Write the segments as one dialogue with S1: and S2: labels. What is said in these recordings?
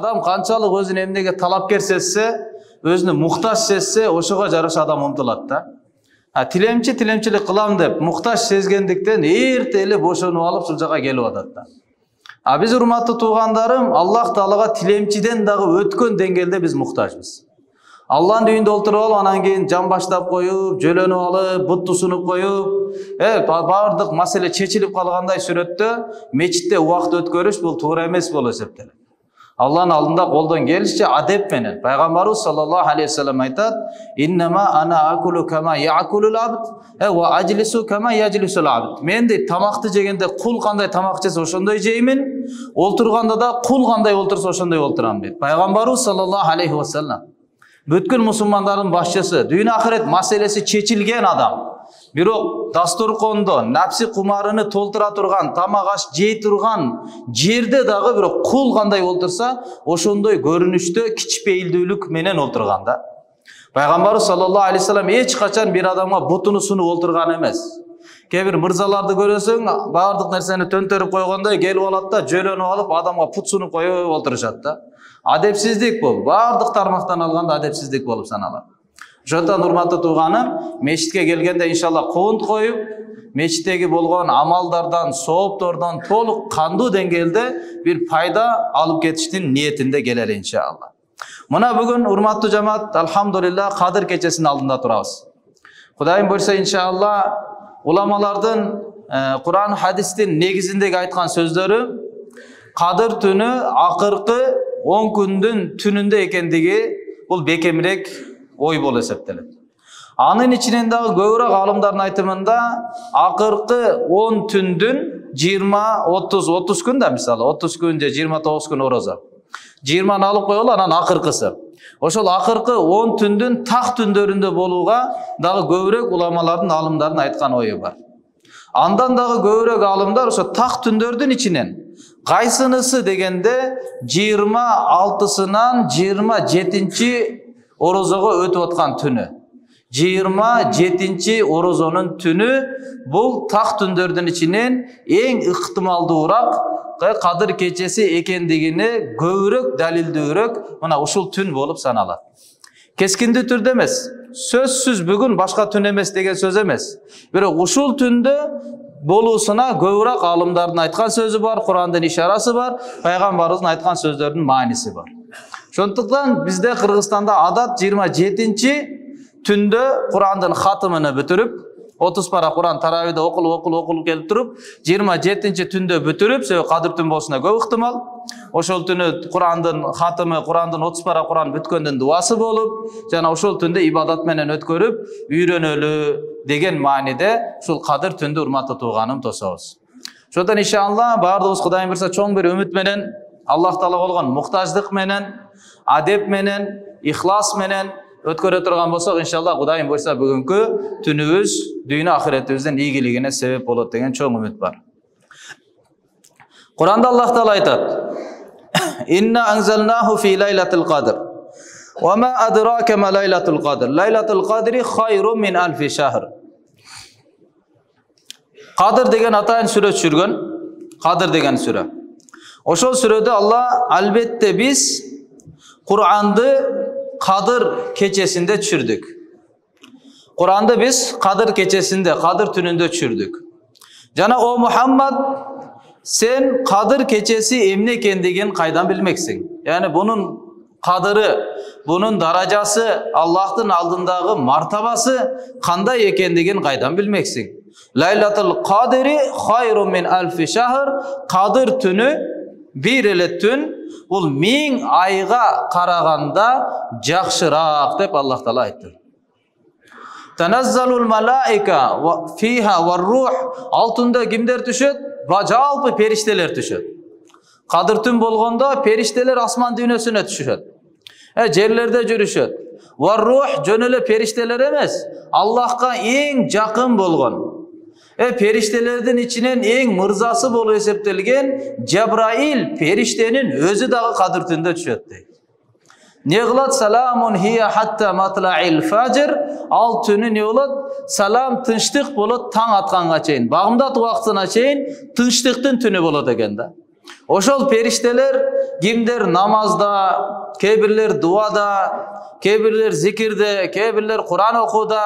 S1: Адам канчалык өзүн эмнеге талапкер сезсе, өзүнө муктаж сезсе, ошого жараша адам умтулат да. Тилемчилик кылам деп муктаж сезгендиктен эрте эле бошонуп алып ушул жака келип атат да. Биз урматтуу туугандарым, Аллах Таалага тилемчиден дагы өткөн деңгээлде биз муктажбыз. Аллахын үйүндө отуруп алып, анан кийин жан баштап коюп, жөлөнүп алып, бут тусунуп коюп, баардык маселе чечилип калгандай сүрөттө мечитте убакыт өткөрүш бул туура эмес болуп эсептелет. Аллахын алдында колдон келишче адеп менен. Пайгамбарыбыз саллаллаху алейхи ва саллям айтат: "Иннама ана акулу кама яакулул абд ва ажлису кама яжлисул абд." Мен дейт тамакты жегенде кул кандай тамак жесе ошондой жеймин, олтурганда да кул кандай олтурса ошондой олтурам дейт. Пайгамбарыбыз саллаллаху алейхи ва саллям бүткүл мусулмандардын башчысы, дүйнө ахирет маселеси чечилген адам. Бирок дасторкондо напси кумарыны толтура турган, тамак аш жей турган жерде дагы бирок кул кандай олтурса, ошондой көрүнүштө кичпейилдүүлүк менен олтурган да. Пайгамбарыбыз саллаллаху алейхи ва саллям эч качан бир адамга бутуну сунуп олтурган эмес. Кээ бир мырзаларды көрөсүң, баардык нерсени төнтөрүп койгондой келип алат да, жөлөнүп алып адамга пут сунуп коюп олтурушат да. Адепсиздик бул. Баардык тармактан алганда адепсиздик болуп саналат. Ошондон урматтуу тууганым, мечитке келгенде иншалла коонт коюп, мечиттеги болгон амалдардан, сооптордон толук кандуу деңгээлде бир пайда алып кетиштин ниетинде келели иншалла. Мына бүгүн урматтуу жамаат, алхамдулилlah, Кадыр кечесинин алдында турабыз. Кудайым буйрса иншалла уламалардын Куран хадистин негизиндеги айткан сөздөрү Кадыр түнү акыркы 10 күндүн түнүндө экендиги бул бекемирээк ой болуп эсептелет. Анын ичинен дагы көбүрөөк алымдардын айтымында акыркы 10 түндүн 20-30 күн да, мисалы 30 күн же 29 күн орозо. 20-ны алып коелу, анан акыркысы. Ошол акыркы 10 түндүн так түндөрүндө болууга дагы көбүрөөк уламалардын, алымдардын айткан ою бар. Андан дагы көбүрөөк алымдар ошо так түндөрдүн ичинен кайсынысы дегенде 26-сынан 27-чи орозого өтүп аткан түнү. 27-чи орозонун түнү бул так түндөрдүн ичинен эң ыктымалдуураак Кадыр кечеси экендигине көбүрөөк далилдүүрөөк мына ушул түн болуп саналат. Кескиндүү түрдө эмес, сөзсүз бүгүн башка түн эмес деген сөз эмес. Бирок ушул түндө болуусуна көбүрөөк алымдардын айткан сөзү бар, Курандын ишарасы бар, пайгамбарыбыздын айткан сөздөрдүн мааниси бар. Ошондуктан бизде Кыргызстанда адат 27-чи түндө Курандын хатымын бүтүрүп, 30 пара Куран таравиде окулуп келип туруп, 27-чи түндө бүтүрүп, себеби Кадыр түн болушуна көп ыктымал. Ошол түнү Курандын хатымы, Курандын 30 пара Куран бүткөндүн дуасы болуп, жана ошол түндө ибадат менен өткөрүп, үйрөнөлү деген мааниде ушул Кадыр түндү урматтуу тууганым тособуз. Ошондон иншалла баардыгыбыз Кудайым буйрса чоң бир үмүт менен, Аллах Таала болгон муктаждык менен, адеп менен, ихлас менен өткөрө турган болсок, иншалла Кудайым буйрса бүгүнкү түнүбүз дүйнө ахиретибиздин ийгилигине себеп болот деген чоң үмүт бар. Куранда Аллах Таала айтат: "Инна анзалнаху фи лайлатил кадр. Ва ма адрака ма лайлатул кадр. Лайлатул кадри хайрун мин алфи шахр." Кадыр деген атайын сүрө түшүргөн. Кадыр деген сүрө. Ошол сүрөдө Алла албетте биз Куранды Кадыр кечесинде түшүрдүк. Куранды биз Кадыр кечесинде, Кадыр түнүндө түшүрдүк. Жана о Мухаммад, сен Кадыр кечеси эмне экендигин кайдан билмексиң? Яни бунун кадыры, бунун даражасы, Аллахтын алдындагы мартабасы кандай экендигин кайдан билмексиң? Лайлатул кадри хайрун мин алфи шахр. Кадыр түнү бир эле түн, бул 1000 айга караганда жакшыраак деп Аллах Таала айтты. Танаzzalul malaika fiha war-ruh. Ал түндө кимдер түшөт? Жалпы периштелер түшөт. Кадыр түн болгондо периштелер асман дүйнөсүнө түшөт. Жерлерде жүрүшөт. War-ruh жөн эле периштелер эмес, Аллахка эң жакын болгон. Периштелердин ичинен эң мырзасы болуп эсептелген Жабраил периштенин өзү дагы Кадыр түндө түшөт дейт. Не кылат? Саламун хия хатта матлаил фажр. Ал түнү не болот? Салам, тынчтык болот таң атканга чейин. Багымдат убактына чейин тынчтыктын түнү болот экен да. Ошол периштелер кимдер намазда, кээ бирлер дуада, кээ бирлер зикирде, кээ бирлер Куран окууда,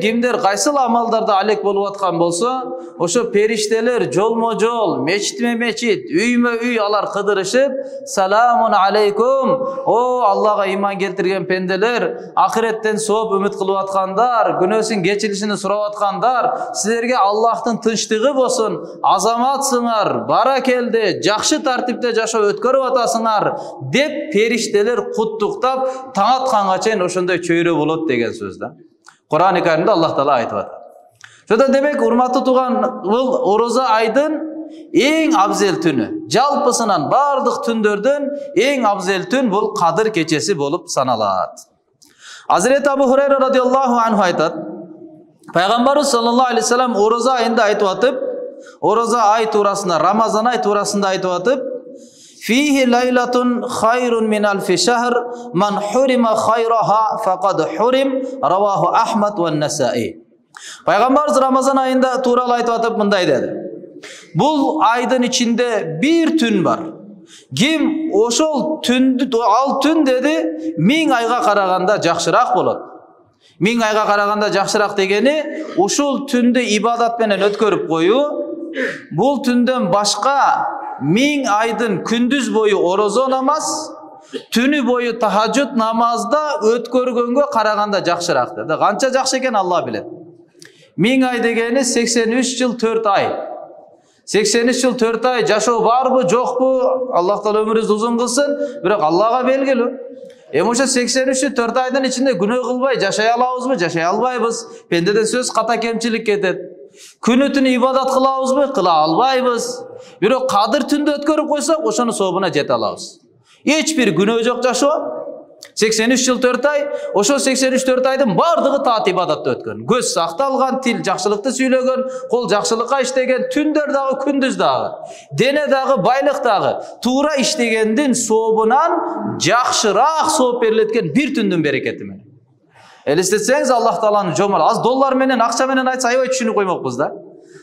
S1: кимдер кайсыл амалдарда алек болуп аткан болсо, ошо периштелер жолмо-жол, мечитме мечит, үймө үй алар кыдырышып, саламун алейкум, о Аллага иман келтирген пенделер, ахиреттен сооп үмүт кылып аткандар, күнөөсүн кечиришини сурап аткандар, силерге Аллахтын тынчтыгы болсун, азаматсыңар, баракелде, жакшы тартипте жашоо өткөрүп атасыңар деп периштелер куттуктап таң атканга чейин ошондой чөйрө болот деген сөз да. Куран-ы Каримде Аллах Таала айтып атат. Ошондо демек урматтуу тууган, бул ораза айдын эң абзел түнү. Жалпысынан бардык түндөрдөн эң абзел түн бул Кадыр кечеси болуп саналат. Азирет Абу Хурайра радиаллаху анху айтат, Пайгамбарыбыз саллаллаху алейхи вассалам ораза айында айтып атып, ораза ай туурасында, Рамазан ай туурасында айтып атып, Фихи лайлатун хайрун мин алфи шахр, ман хурима хайраха фақад хурим, раваху Ахмад ва Насаи. Пайгамбарыбыз Рамазан айында тууралуу айтып атып мындай деди. Бул айдын ичинде бир түн бар. Ким ошол түндү, ал түн деди, 1000 айга караганда жакшыраак болот. 1000 айга караганда жакшыраак дегени, ушул түндү ибадат менен өткөрүп коюу, бул түндөн башка 1000 айдын күндүз бою ораза намаз, түнү бою тахажжуд намазда өткөргөнгө караганда жакшыраак деди. Канча жакшы экен Алла билет. 1000 ай дегени 83 жыл 4 ай. 83 жыл 4 ай жашоо барбы, жокпу? Аллах Таала өмүрүбүздү узун кылсын, бирок Аллага белгилүү. Ошо 83 жыл 4 айдын ичинде күнөө кылбай жашай алабызбы, жашай албайбыз? Пендеден сөз ката кемчилик кетет. Күнү түнү ибадат кылабызбы, кыла албайбыз. Бирок Кадыр түндө өткөрүп койсок, ошону сообуна жете алабыз. Эч бир күнөө жок жашоо. 83 жыл 4 ай, ошо 83 айдын бардыгы таат ибадатта өткөн. Көз сакталган, тил жакшылыкты сүйлөгөн, кол жакшылыкка иштеген, түндөр дагы, күндүз дагы, дене дагы, байлык дагы туура иштегендин сообунан жакшыраак сооп берилеткен бир түндүн берекети менен. Элестетсеңиз, Аллах Тааланын жомар, аз доллар менен, акча менен айтса аябай түшүнүп коймокпуз да.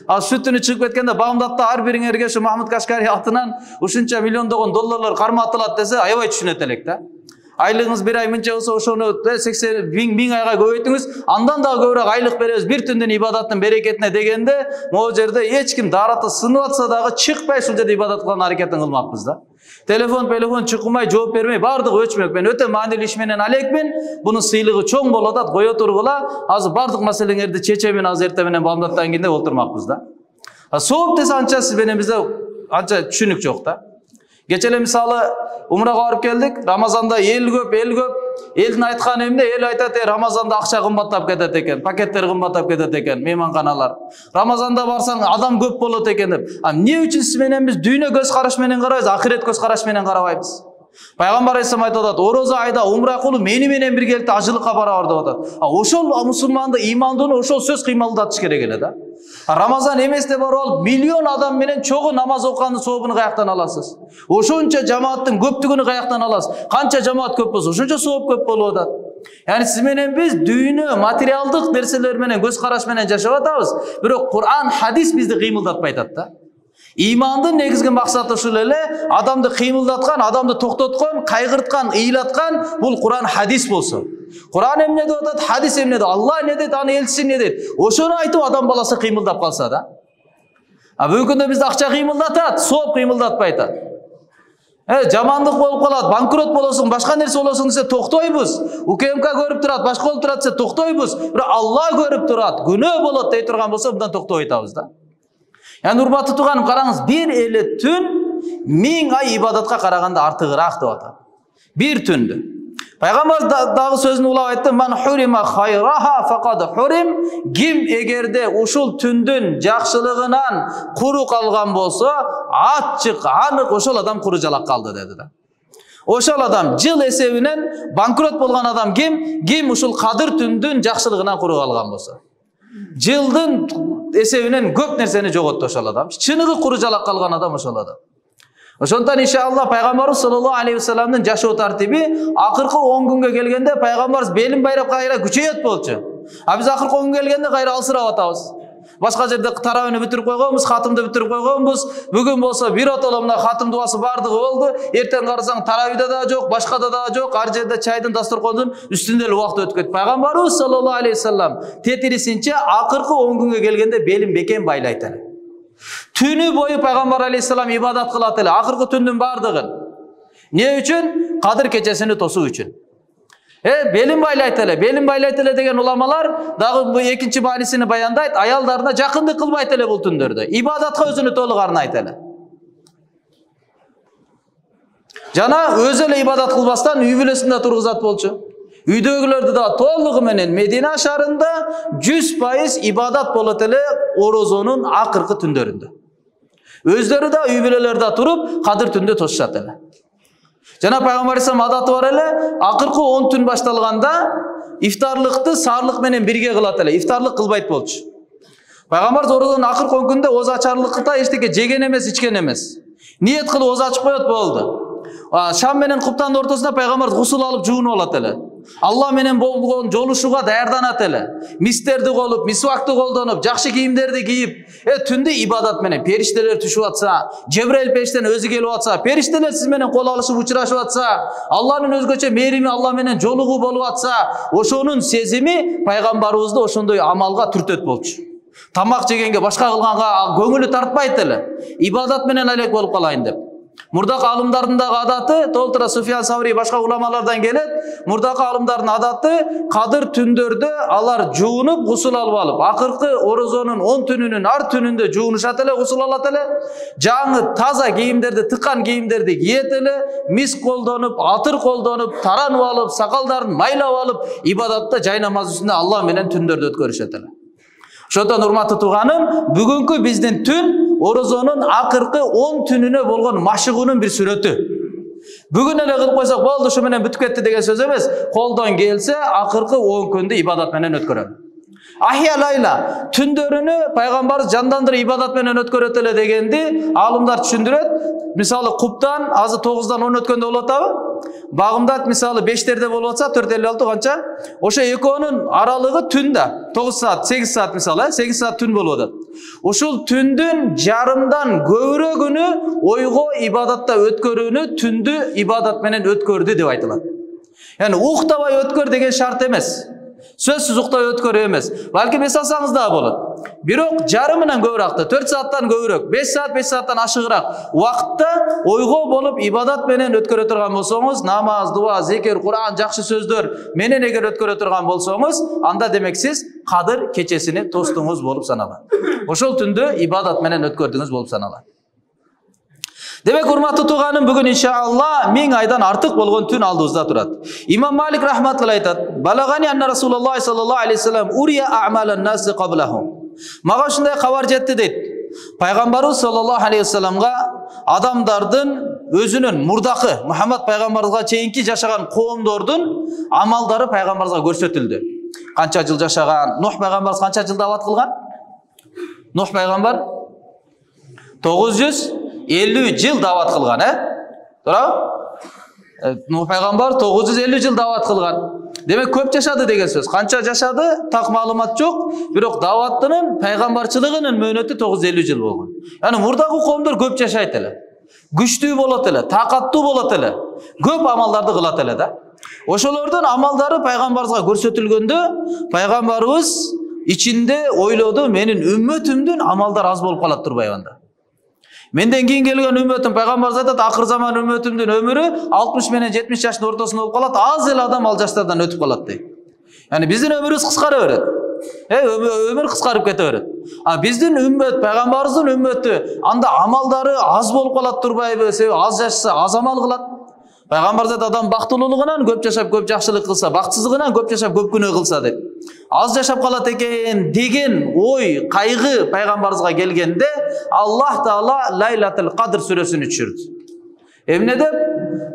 S1: Az şu түнү чыгып кеткенде Багымдатта ар бириңерге şu Махмуд Кашкари атынан ушунча миллиондогон долларлар карматылат десе аябай түшүнөт элек да. Айлыгыңыз bir ай мынча болсо ошону 80.000 айга көбөйтүңүз, андан дагы көбүрөөк айлык беребиз бир түндүн ибадаттын берекетине дегенде, могу жерде эч ким дараты сынып атса дагы чыкпай ушул жерде ибадат кылган аракетин кылмакпыз да. Телефон чыкмай жооп бермей бардыгы өчмөк. Мен өтө маанилүү иш менен алекмин. Бунун сыйлыгы чоң болот атат, кое тургула. Азыр бардык маселеңерди чечемин, азыр эртең менен Багымдаттан кийин олтурмакпыз да. Сооп десе анча сиз менен бизде анча түшүнүк жок да. Кече эле мисалы умрага барып келдик. Рамазанда эл көп. Элдин айтканы эмне? Эл айтат, Рамазанда акча кымбаттап кетет экен, пакеттер кымбаттап кетет экен, мейманканалар. Рамазанда барсаң адам көп болот экен деп. Эмне үчүн сиз менен биз дүйнө көз караш менен карайбыз, ахирет көз караш менен карабайбыз? Пайгамбар алейхисалам айтып атат, ораза айда умра кылуу мени менен биргеликте ажылыкка барабар деп атат. Ошол мусулманды, имандууну ошол сөз кыймылдатыш керек эле да. Рамазан эмес деп барып алып, миллион адам менен чогуу намаз окугандын сообун каяктан аласыз? Ошончо жамааттын көптүгүнү каяктан аласыз? Канча жамаат көп болсо, ошончо сооп көп болуп атат. Yani siz менен биз дүйнө, материалдык нерселер менен көз караш менен жашап атабыз. Бирок Кур'ан, хадис бизди кыймылдатпай атат да. İmandın negizgi maksatı ушул эле, адамды кыймылдаткан, адамды токтоткон, кайгырткан, ыйлаткан бул Кур'ан, хадис болсун. Кур'ан эмне деп атат, хадис эмне деп, Алла эмне дейт, аны элчиси эмне дейт. Ошону айтып адам баласы кыймылдап калса да. Бүгүн күндө бизди акча кыймылдатат, сооп кыймылдатпай атат. Жамандык болуп калат, банкрот болосуң, башка нерсе болосуң десе токтойбуз. УКМК көрүп турат, башка болуп турат десе токтойбуз. Бирок Алла көрүп турат, күнөө болот дей турган болсо мындан токтобой атабыз да. Yani урматтуу тууганым, караңыз, бир эле түн 1000 ай ибадатка караганда артыгыраак деп атат. Бир түндү. Пайгамбар дагы сөзүн улап айтты: "Ман хурима хайраха фақад хурим", ким эгерде ушул түндүн жакшылыгынан куру калган болсо, ачык, анык ошол адам куру жалак калды деди да. Ошол адам жыл эсебинен банкрот болгон адам ким ушул Кадыр түндүн жакшылыгынан куру калган болсо. Жылдын эсебинен көп нерсени жоготту ошол адам. Чыныгы куру жалак калган адам ошол адам. Ошондон иншалла Пайгамбарыбыз саллаллаху алейхи вассаламдын жашоо тартиби акыркы 10 күнгө келгенде Пайгамбарыбыз белин байрап кайра күчөйөт болчу. Биз акыркы 10 күнгө келгенде кайра алсырап атабыз. башка жерде тарабыны бүтүрүп койгонбуз, хатымды бүтүрүп койгонбуз. Бүгүн болсо бир отоло мына хатым дуасы бардыгы болду. Эртең карасаң тарабыда да жок, башкада да жок. Ар жерде чайдын дасторкондун үстүндө эле убакыт өтүп кетти. Пайгамбарыбыз саллаллаху алейхи вассалам тетирисинче акыркы 10 күнгө келгенде белин бекем байлайт эле. Түнү бою пайгамбар алейхиссалам ибадат кылат эле, акыркы түндүн бардыгын. Не үчүн? Кадыр кечесини тосуу үчүн. Белин байлайт эле деген уламалар дагы бу экинчи маанисини баяндайт. Аялдарына жакындык кылбайт эле бул түндөрдө. Ибадатка өзүнү толук арнайт эле. Жана өзү эле ибадат кылбастан үй бүлөсүндө тургузат болчу. Үйдөгүлөрдү да толугу менен Медина шаарында 100% ибадат болот эле орозонун акыркы түндөрүндө. Өздөрү да үй бүлөлөрдө туруп кадыр түндө тосушат эле. Жана пайгамбар алейхиссалам адаты бар эле, акыркы 10 түн башталганда ифтарлыкты саарлык менен бирге кылат эле. Ифтарлык кылбайт болчу. Пайгамбар орозонун акыркы 10 күндө оз ачарлыкта эчтеке жеген эмес, ичкен эмес. Ниет кылып оз ачып коет болду. Шам менен куптандын ортосунда пайгамбар гусул алып жуунуп алат эле. Алла менен болгон жолушууга даярданат эле. Мистерди колуп, мисвакты колдонуп, жакшы кийимдерди кийип, түндө ибадат менен периштелер түшүп атса, Жебраил периштен өзү келип атса, периштелер сиз менен кол алышып учурашып атса, Алланын өзгөчө мээрими Алла менен жолугуу болуп атса, ошонун сезими пайгамбарыбызды ошондой амалга түртөт болчу. Тамак жегенге, башка кылганга көңүлү тартпайт эле. Ибадат менен алек болуп калайын деп. Мурдакы алымдардын дагы адаты, толтура Суфиян Саври башка уламалардан келет. Мурдакы алымдардын адаты кадыр түндөрдө алар жуунуп, гусул алып, акыркы орозонун 10 түнүнүн ар түнүндө жуунушат эле, гусул алат эле. Жаңы таза кийимдерди, тыккан кийимдерди кийет эле, мис колдонуп, атыр колдонуп, таранып алып, сакалдарын майлап алып, ибадатта жай намаз үстүндө Алла менен түндөрдү өткөрүшөт эле. Ошондон урматтуу тууганым, бүгүнкү биздин түн орозонун акыркы 10 түнүнө болгон машыгуунун бир сүрөтү. Бүгүн эле кылып койсок болду, ушу менен бүтүп кетти деген сөз эмес. Колдон келсе, акыркы 10 күндү ибадат менен өткөрөлү. Ахия лайла түндөрүнү пайгамбар жандандырып ибадат менен өткөрөт эле дегенди алымдар түшүндүрөт. Мисалы куптан азы 9-дан 10 өткөндө болуп атабы? Багымдат мисалы 5-терде болуп атса 4:56 канча? Ошо экөөнүн аралыгы түндө 9 саат, 8 саат мисалы, 8 саат түн болуп атат. Ушул түндүн жарымдан көбүрөөгүнү ойго ибадатта өткөрүүнү түндү ибадат менен өткөрдү деп айтылат. Яны уктабай өткөр деген шарт эмес. Сөзсүз уктабай өткөрүү эмес. Балки эс алсаңыз да болот. Бирок жарымынан көбүрөөктө, 4 сааттан көбүрөөк, 5 сааттан ашыгыраак убакытта ойго болуп ибадат менен өткөрө турган болсоңуз, намаз, дуа, зикир, Кур'ан, жакшы сөздөр менен эгер өткөрө турган болсоңуз, анда демек сиз кадыр кечесини тостуңуз болуп саналат. Ошол түндө ибадат менен өткөрдүңүз болуп саналат. Демек, урматтуу тууганым, бүгүн иншаалла 1000 айдан артык болгон түн алдыбызда турат. Имам Малик рахматуллахи айтат: "Балагани анна Расулуллах саллаллаху алейхи вассалам урия а'малан наси qablahum." Мага ушундай кабар жетти дейт. Пайгамбарыбыз саллаллаху алейхи вассаламга адамдардын өзүнүн мурдакы Мухаммад пайгамбарыбызга чейинки жашаган коомдордун амалдары пайгамбарыбызга көрсөтүлдү. Канча жыл жашаган? Нух пайгамбарыбыз канча жыл дават кылган? Нух пайгамбар 950 жыл дават кылган, Туурабы? Нух пайгамбар 950 жыл дават кылган. Демек көп жашады деген сөз. Канча жашады? Так маалымат жок. Бирок даваттын пайгамбарчылыгынын мөөнөтү 950 жыл болгон. Яны мурдагы коомдор көп жашайт эле. Күчтүү болот эле, такаттуу болот эле. Көп амалдарды кылат эле да. Ошолордун амалдары пайгамбарыбызга көрсөтүлгөндө, пайгамбарыбыз ичинде ойлоду, менин үммөтүмдүн амалдары аз болуп калат турбайбы анда. Менден кийин келген үммөтүм, пайгамбарыбыз айтат, акыр заман үммөтүмдүн өмүрү 60 менен 70 жаштын ортосунда болуп калат, аз эле адам ал жаштардан өтүп калат дейт. Яни биздин өмүрүбүз кыскара берет. Өмүр кыскарып кете берет. А биздин үммөт, пайгамбарыбыздын үммөтү, анда амалдары аз болуп калат турбайбы? Себеби аз жашаса аз амал кылат. Пайгамбарыбыз айтат, адам бактылуулугунан көп жашап көп жакшылык кылса, бактсыздыгынан көп жашап көп күнөө кылса дейт. Аз жашап калат экен деген ой, кайгы пайгамбарыбызга келгенде, Аллах Таала Лайлатул Кадр сүрөсүн түшүрдү. Эмне деп?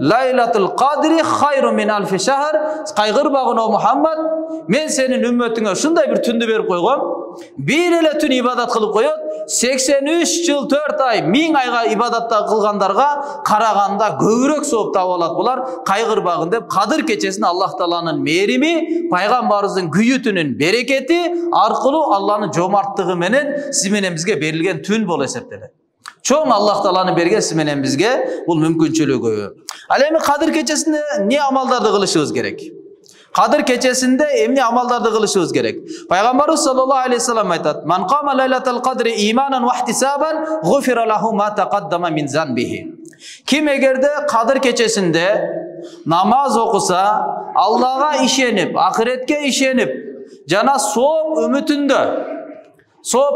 S1: Лайлатул Кадри хайру мин алфи шахр. Кайгырбагын о Мухаммад, мен сенин үммөтүңө ушундай бир түндү берип койгом. Бир эле түн ибадат кылып коет, 83 жыл 4 ай 1000 айга ибадатта кылгандарга караганда көбүрөөк сооп таап алат булар. Кайгырбагын деп Кадыр кечесин Аллах Тааланын мээрими, пайгамбарыбыздын күйүтүнүн берекети аркылуу Алланын жомарттыгы менен сиз менен бизге берилген түн болуп эсептелет. Чоң Аллах Тааланын берген сиз менен бизге бул мүмкүнчүлүгү. Ал эми Кадыр кечесинде эмне амалдарды кылышыбыз керек? Кадыр кечесинде эмне амалдарды кылышыбыз керек? Пайгамбарыбыз саллаллаху алейхи вассалам айтат: "Ман кама лайлатал кадри иманан ва ихтисабан, гуфира лаху ма тaqaddama min zanbihi." Ким эгерде Кадыр кечесинде намаз окуса, Аллага ишенип, ахиретке ишенип, жана сооп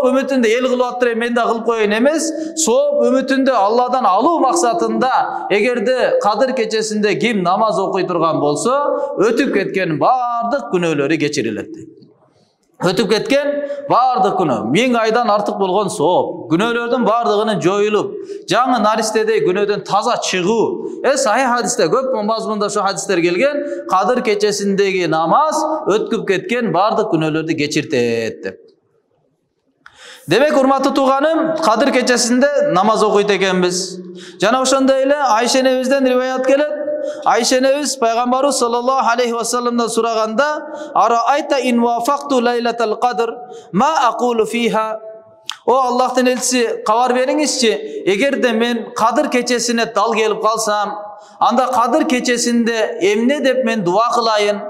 S1: үмүтүндө эл кылып аттыр, мен да кылып коеюн эмес, сооп үмүтүндө Алладан алуу максатында эгерде Кадыр кечесинде ким намаз окуй турган болсо, өтүп кеткен бардык күнөөлөрү кечирилет. Өтүп кеткен бардык күнөө, 1000 айдан артык болгон сооп, күнөөлөрдүн бардыгынын жоюлуп, жаңы наристедей күнөөдөн таза чыгуу. Сахih хадисте көп мазмунда şu хадистер келген, Кадыр кечесиндеги намаз өткүп кеткен бардык күнөөлөрдү кечиртет деп. Демек, урматтуу тууганым, Кадыр кечесинде намаз окуйт экенбиз. Жана ошондой эле Айша энебизден риваят келет. Айша энебиз пайгамбарыбыз саллаллаху алейхи вассаламдан сураганда: "Араайта ин вафакту лайлатал кадр, ма акулу фиха?" О Аллахтын элчиси, кабар бериңизчи, эгерде мен Кадыр кечесине дал келип калсам, анда Кадыр кечесинде эмне деп мен дуа кылайын,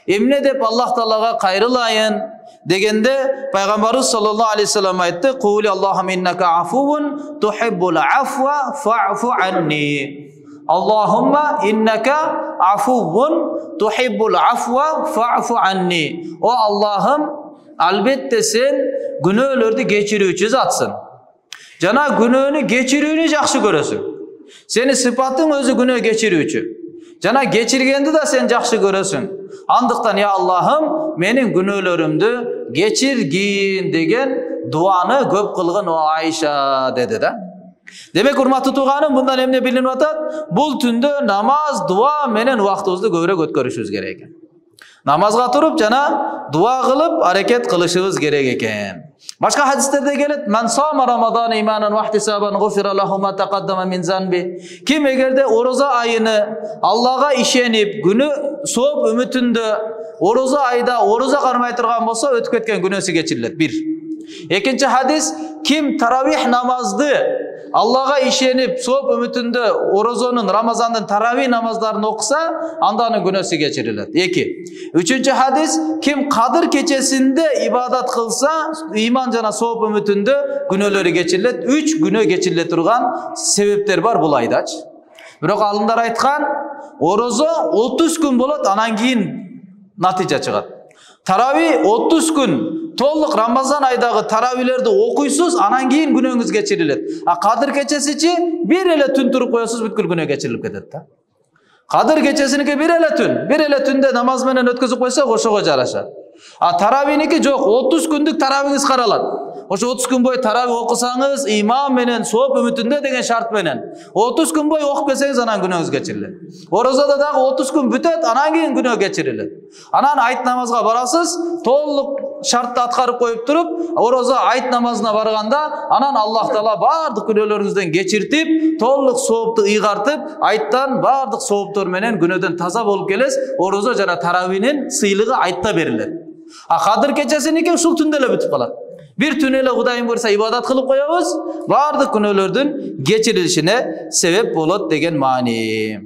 S1: эмне деп Аллах Таалага кайрылайын дегенде пайгамбарыбыз саллаллаху алейхи вассалам айтты: "Кули Аллахумма иннака афувун тухиббул афва фа'фу анни." Аллахумма иннака афувун тухиббул афва фа'фу анни. О Аллахым, албетте сен күнөөлөрдү кечирүүчү затсың. Жана күнөөнү кечирүүнү жакшы көрөсүң. Сени сыпатың өзү күнөө кечирүүчү. Жана кечиргенди да сен жакшы көрөсүң. Андыктан я Аллахым, менин күнөөлөрүмдү кечиргин деген дуаны көп кылган о Айша деди да. Демек, урматтуу тууганым, мындан эмне билинип атат? Бул түндө намаз, дуа менен убактыбызды көбүрөөк өткөрүшүбүз керек экен. Намазга туруп жана дуа кылып аракет кылышыбыз керек экен. Башка хадистерде келет: "Ман сама Рамадан иманан ва ихтисабан гуфира лаху ма тaqaddama min zanbi." Ким эгерде ороза айыны Аллага ишенип, күнөө сооп үмүтүндө ороза айда ороза кармай турган болсо, өтүп кеткен күнөөсү кечирилет. 1. Экинчи хадис: ким таравих намазды Аллага ишенип, сооп үмүтүндө орозонун, Рамазандын таравих намаздарын окуса, анданын күнөөсү кечирилет. 2. Үчүнчү хадис: ким Кадыр кечесинде ибадат кылса, иман жана сооп үмүтүндө күнөөлөрү кечирилет. 3 күнөө кечириле турган себептер бар бул айдачы. Бирок алымдар айткан, орозо 30 күн болот, анан кийин натыйжа чыгат. Тарави 30 күн толук Рамазан айдагы таравилерди окуйсуз, анан кийин күнөөңүз кечирилет. А Кадыр кечесичи бир эле түн туруп коесуз, бүткүл күнөө кечирилип кетет да. Кадыр кечесиники бир эле түндө намаз менен өткөзүп койсок ошого жараша. А таравиники жок, 30 күндүк таравиңиз каралат. Ошо 30 күн бою таравih окусаңыз, имам менен сооп үмүтүндө деген шарт менен 30 күн бою окуп келсеңиз, анан күнөөңүз кечирилет. Орозодо дагы 30 күн бүтөт, анан кийин күнөө кечирилет. Анан айт намазга барасыз, толук шартты аткарып коюп туруп, орозо айт намазына барганда, анан Аллах Таала бардык күнөөлөрүңүздөн кечиртип, толук соопту ыйгартып, айттан бардык сооптор менен күнөөдөн таза болуп келесиз. Орозо жана таравинин сыйлыгы айтта берилет. А Кадыр кечесиники ушул түндө эле бүтүп калат. Bir түн эле Кудайым буйрса ибадат кылып коебуз, бардык күнөөлөрдүн кечирилишине себеп болот деген маани.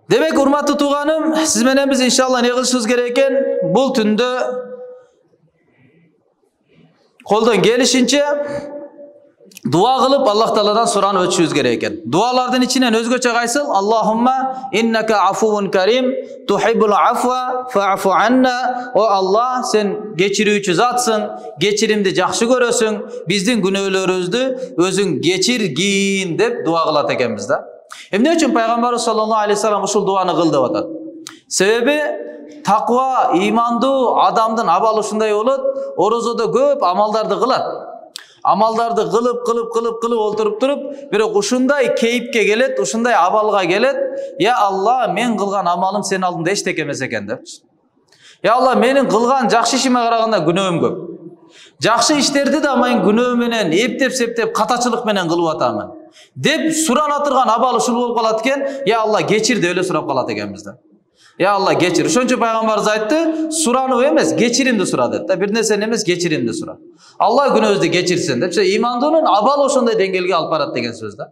S1: Демек, урматтуу тууганым, сиз менен биз иншалла эмне кылышыбыз керек экен? Бул түндө колдон келишинче дуа кылып Аллах Тааладан суранып өтүшүбүз керек экен. Дуалардын ичинен өзгөчө кайсыл? Аллахумма иннака афувун карим тухиббул афва фа'фу анна. О Аллах, сен кечирүүчү затсың, кечиримди жакшы көрөсүң, биздин күнөөлөрүбүздү өзүң кечиргин деп дуа кылат экенбиз да. Эмне үчүн пайгамбарыбыз саллаллаху алейхи вассалам ушул дуаны кыл деп атат? Себеби таква, имандуу адамдын абалы ушундай болот, орозодо көп амалдарды кылат. Амалдарды кылып олтуруп туруп, бирок ушундай кейипке келет, ушундай абалга келет: "Я Алла, мен кылган амалым сен алдында эчтеке эмес экен" депчи. "Я Алла, менин кылган жакшы ишиме караганда күнөөм көп. Жакшы иштерди да мен күнөө менен эптеп септеп катачылык менен кылып атамын деп сурана турган абал ушул болуп калат экен. Я Алла кечир деп эле сурап калат экенбиз да. Ya Allah geçir. Ошончо пайгамбарыбыз айтты, суранып эмес, кечиримди сура деп. Бир нерсени эмес, кечиримди сура. Allah күнөөбүздү кечирсин деп. Имандынын абалы ошондой деңгээлге алып барат деген сөз да.